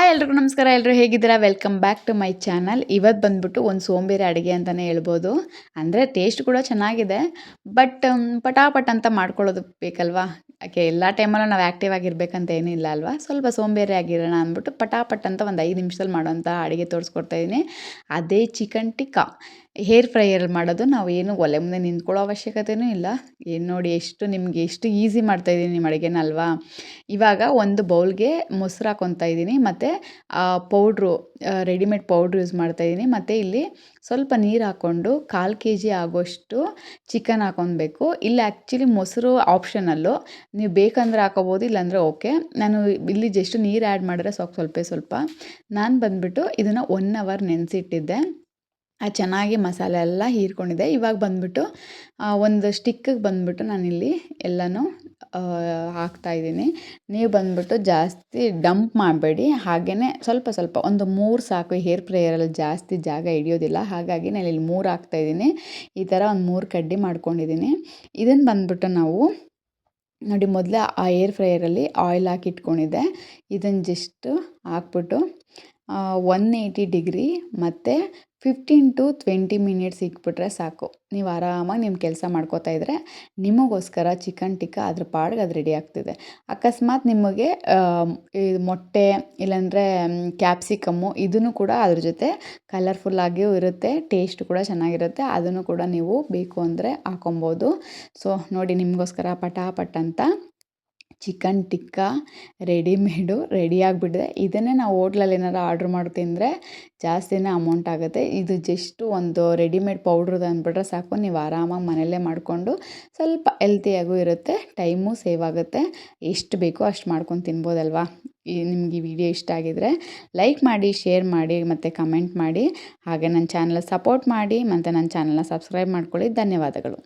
Hi ಎಲ್ರಿಗೂ ನಮಸ್ಕಾರ. ಎಲ್ಲರೂ ಹೇಗಿದ್ದೀರಾ? Welcome back to my channel. ಇವತ್ತು ಬಂದ್ಬಿಟ್ಟು ಒಂದು ಸೋಂಬೇರಿ ಅಡುಗೆ ಅಂತಲೇ ಹೇಳ್ಬೋದು. ಅಂದರೆ ಟೇಸ್ಟ್ ಕೂಡ ಚೆನ್ನಾಗಿದೆ, ಬಟ್ ಪಟಾಪಟ್ ಅಂತ ಮಾಡ್ಕೊಳ್ಳೋದು ಬೇಕಲ್ವಾ? ಯಾಕೆ ಎಲ್ಲ ಟೈಮಲ್ಲೂ ನಾವು ಆ್ಯಕ್ಟಿವ್ ಆಗಿರ್ಬೇಕಂತ ಏನಿಲ್ಲ ಅಲ್ವಾ? ಸ್ವಲ್ಪ ಸೋಂಬೇರಿ ಆಗಿರೋಣ ಅಂದ್ಬಿಟ್ಟು ಪಟಾಪಟ್ ಅಂತ ಒಂದು 5 ನಿಮಿಷದಲ್ಲಿ ಮಾಡೋಂಥ ಅಡುಗೆ ತೋರಿಸ್ಕೊಡ್ತಾ ಇದ್ದೀನಿ. ಅದೇ ಚಿಕನ್ ಟಿಕ್ಕಾ. ಹೇರ್ ಫ್ರೈಯಲ್ಲಿ ಮಾಡೋದು. ನಾವು ಏನು ಒಲೆ ಮುಂದೆ ನಿಂತ್ಕೊಳ್ಳೋ ಅವಶ್ಯಕತೆಯೂ ಇಲ್ಲ. ಏನು ನೋಡಿ ನಿಮಗೆ ಎಷ್ಟು ಈಸಿ ಮಾಡ್ತಾಯಿದ್ದೀನಿ ನಿಮ್ಮ ಅಡುಗೆನ ಅಲ್ವಾ? ಇವಾಗ ಒಂದು ಬೌಲ್ಗೆ ಮೊಸರು ಹಾಕ್ಕೊತಾ ಇದ್ದೀನಿ, ಮತ್ತು ಪೌಡ್ರು, ರೆಡಿಮೇಡ್ ಪೌಡ್ರ್ ಯೂಸ್ ಮಾಡ್ತಾಯಿದ್ದೀನಿ. ಮತ್ತು ಇಲ್ಲಿ ಸ್ವಲ್ಪ ನೀರು ಹಾಕ್ಕೊಂಡು 1/4 kg ಆಗೋಷ್ಟು ಚಿಕನ್ ಹಾಕ್ಕೊಬೇಕು. ಇಲ್ಲಿ ಆ್ಯಕ್ಚುಲಿ ಮೊಸರು ಆಪ್ಷನಲ್ಲು, ನೀವು ಬೇಕಂದರೆ ಹಾಕೋಬೋದು, ಇಲ್ಲಾಂದರೆ ಓಕೆ. ನಾನು ಇಲ್ಲಿ ಜಸ್ಟ್ ನೀರು ಆ್ಯಡ್ ಮಾಡಿದ್ರೆ ಸ್ವಲ್ಪ. ನಾನು ಬಂದುಬಿಟ್ಟು ಇದನ್ನು 1 hour ನೆನೆಸಿಟ್ಟಿದ್ದೆ. ಚೆನ್ನಾಗಿ ಮಸಾಲೆ ಎಲ್ಲ ಹೀರ್ಕೊಂಡಿದೆ. ಇವಾಗ ಬಂದುಬಿಟ್ಟು ಒಂದು ಸ್ಟಿಕ್ಕಿಗೆ ಬಂದುಬಿಟ್ಟು ನಾನಿಲ್ಲಿ ಎಲ್ಲನೂ ಹಾಕ್ತಾಯಿದ್ದೀನಿ. ನೀವು ಬಂದುಬಿಟ್ಟು ಜಾಸ್ತಿ ಡಂಪ್ ಮಾಡಬೇಡಿ, ಹಾಗೆಯೇ ಸ್ವಲ್ಪ ಒಂದು 3 ಸಾಕು. ಹೇರ್ ಫ್ರೈಯರಲ್ಲಿ ಜಾಸ್ತಿ ಜಾಗ ಹಿಡಿಯೋದಿಲ್ಲ, ಹಾಗಾಗಿ ನಾನು ಇಲ್ಲಿ 3 ಹಾಕ್ತಾಯಿದ್ದೀನಿ. ಈ ಥರ ಒಂದು 3 ಕಡ್ಡಿ ಮಾಡ್ಕೊಂಡಿದ್ದೀನಿ. ಇದನ್ನು ಬಂದುಬಿಟ್ಟು ನಾವು ನೋಡಿ, ಮೊದಲೇ ಆ ಏರ್ ಫ್ರೈಯರಲ್ಲಿ ಆಯಿಲ್ ಹಾಕಿ ಇಟ್ಕೊಂಡಿದ್ದೆ. ಇದನ್ನು ಜಸ್ಟ್ ಹಾಕ್ಬಿಟ್ಟು 180 ಡಿಗ್ರಿ ಮತ್ತು 15 to 20 ಮಿನಿಟ್ಸ್ ಇಟ್ಬಿಟ್ರೆ ಸಾಕು. ನೀವು ಆರಾಮಾಗಿ ನಿಮ್ಮ ಕೆಲಸ ಮಾಡ್ಕೋತಾ ಇದ್ದರೆ ನಿಮಗೋಸ್ಕರ ಚಿಕನ್ ಟಿಕ್ಕಾ ಅದ್ರ ಪಾಡಿಗೆ ಅದು ರೆಡಿ ಆಗ್ತಿದೆ. ಅಕಸ್ಮಾತ್ ನಿಮಗೆ ಮೊಟ್ಟೆ ಇಲ್ಲಾಂದರೆ ಕ್ಯಾಪ್ಸಿಕಮ್ಮು ಇದನ್ನು ಕೂಡ ಅದ್ರ ಜೊತೆ ಕಲರ್ಫುಲ್ಲಾಗಿಯೂ ಇರುತ್ತೆ, ಟೇಸ್ಟ್ ಕೂಡ ಚೆನ್ನಾಗಿರುತ್ತೆ. ಅದನ್ನು ಕೂಡ ನೀವು ಬೇಕು ಅಂದರೆ ಹಾಕೊಬೋದು. ಸೊ ನೋಡಿ, ನಿಮಗೋಸ್ಕರ ಪಟಾಪಟ್ ಅಂತ ಚಿಕನ್ ಟಿಕ್ಕಾ ರೆಡಿ ಆಗಿಬಿಟ್ಟಿದೆ. ಇದನ್ನೇ ನಾವು ಹೋಟ್ಲಲ್ಲಿ ಏನಾರು ಆರ್ಡ್ರ್ ಮಾಡಿ ತಿಂದರೆ ಜಾಸ್ತಿನೇ ಅಮೌಂಟ್ ಆಗುತ್ತೆ. ಇದು ಜಸ್ಟ್ ಒಂದು ರೆಡಿಮೇಡ್ ಪೌಡ್ರದ್ದು ಅಂದ್ಬಿಟ್ರೆ ಸಾಕು. ನೀವು ಆರಾಮಾಗಿ ಮನೆಯಲ್ಲೇ ಮಾಡಿಕೊಂಡು ಸ್ವಲ್ಪ ಹೆಲ್ತಿಯಾಗೂ ಇರುತ್ತೆ, ಟೈಮು ಸೇವ್ ಆಗುತ್ತೆ. ಎಷ್ಟು ಬೇಕೋ ಅಷ್ಟು ಮಾಡ್ಕೊಂಡು ತಿನ್ಬೋದಲ್ವಾ? ನಿಮ್ಗೆ ಈ ವಿಡಿಯೋ ಇಷ್ಟ ಆಗಿದರೆ ಲೈಕ್ ಮಾಡಿ, ಶೇರ್ ಮಾಡಿ ಮತ್ತು ಕಮೆಂಟ್ ಮಾಡಿ. ಹಾಗೆ ನನ್ನ ಚಾನಲ್ ಸಪೋರ್ಟ್ ಮಾಡಿ ಮತ್ತು ನನ್ನ ಚಾನಲ್ನ ಸಬ್ಸ್ಕ್ರೈಬ್ ಮಾಡ್ಕೊಳ್ಳಿ. ಧನ್ಯವಾದಗಳು.